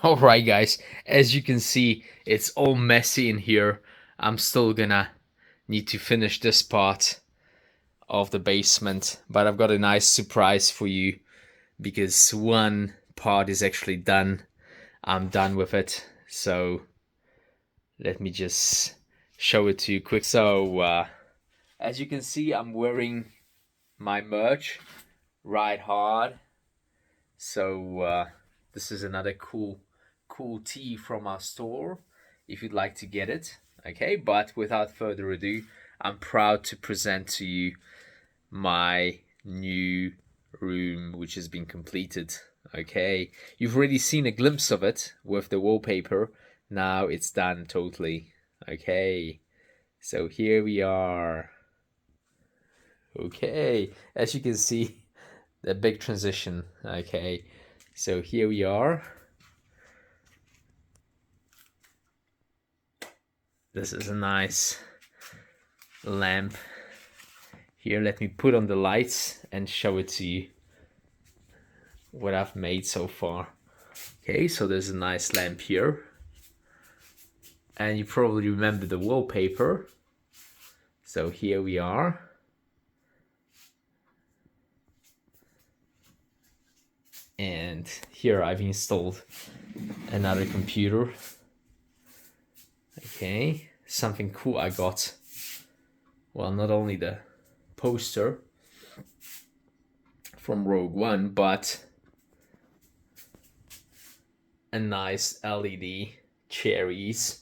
Alright guys, as you can see, it's all messy in here. I'm still gonna need to finish this part of the basement, but I've got a nice surprise for you because one part is actually done. I'm done with it, so let me just show it to you quick. So, as you can see, I'm wearing my merch right hard. So, this is another cool tee from our store if you'd like to get it. Okay, but without further ado, I'm proud to present to you my new room which has been completed. Okay, you've already seen a glimpse of it with the wallpaper. Now it's done totally. Okay, so here we are. Okay, as you can see, the big transition. Okay, so here we are. This is a nice lamp. Here, let me put on the lights and show it to you what I've made so far. Okay, so there's a nice lamp here. And you probably remember the wallpaper. So here we are. And here I've installed another computer. Okay, something cool I got. Well, not only the poster from Rogue One, but a nice LED cherries.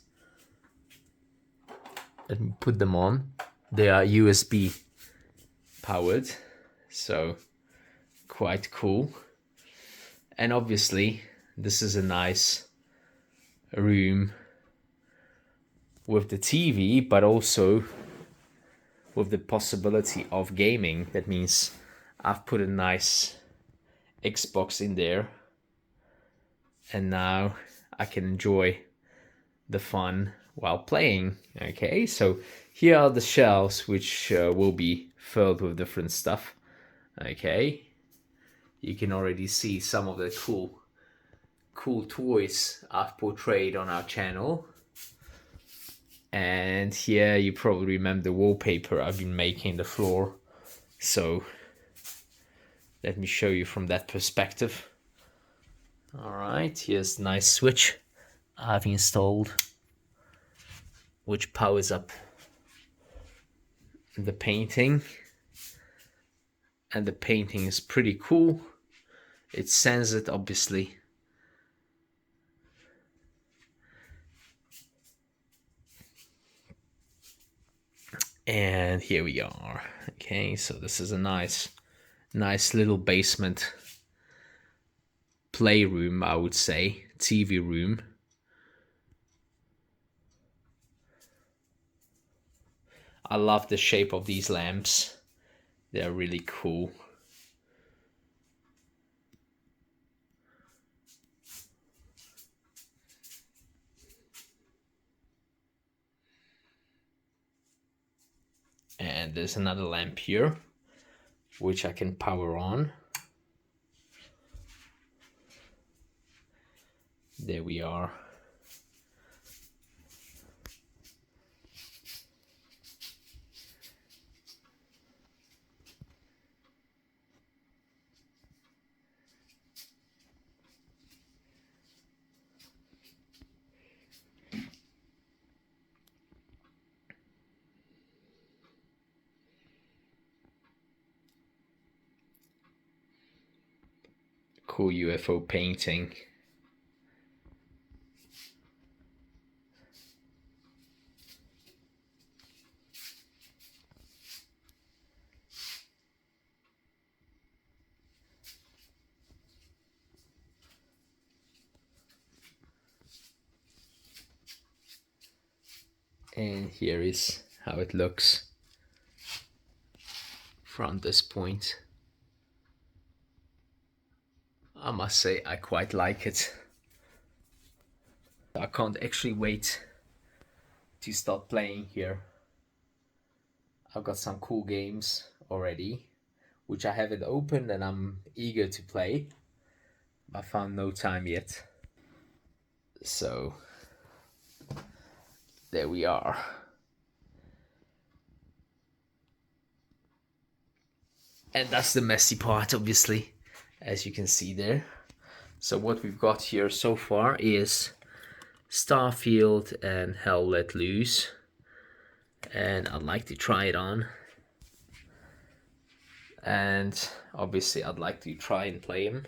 Let me put them on. They are USB powered, so quite cool. And obviously, this is a nice room with the TV, but also with the possibility of gaming. That means I've put a nice Xbox in there, and now I can enjoy the fun while playing. Okay, so here are the shelves which will be filled with different stuff. Okay, you can already see some of the cool toys I've portrayed on our channel. And here you probably remember the wallpaper I've been making the floor. So let me show you from that perspective. All right, here's a nice switch I've installed, which powers up the painting. And the painting is pretty cool. It sends it, obviously. And here we are. Okay, so this is a nice little basement playroom, I would say, TV room. I love the shape of these lamps. They're really cool. And there's another lamp here, which I can power on. There we are. Cool UFO painting. And here is how it looks from this point. I must say I quite like it. I can't actually wait to start playing here. I've got some cool games already, which I haven't opened and I'm eager to play. I found no time yet. So there we are. And that's the messy part, obviously, as you can see there. So what we've got here so far is Starfield and Hell Let Loose. And I'd like to try it on. And obviously I'd like to try and play him.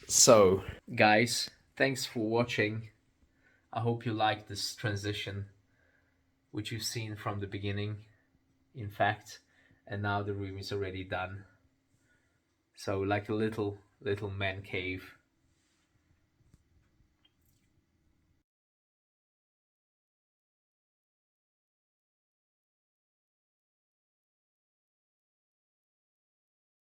So, guys, thanks for watching. I hope you like this transition, which you've seen from the beginning, in fact, and now the room is already done. So, like a little man cave.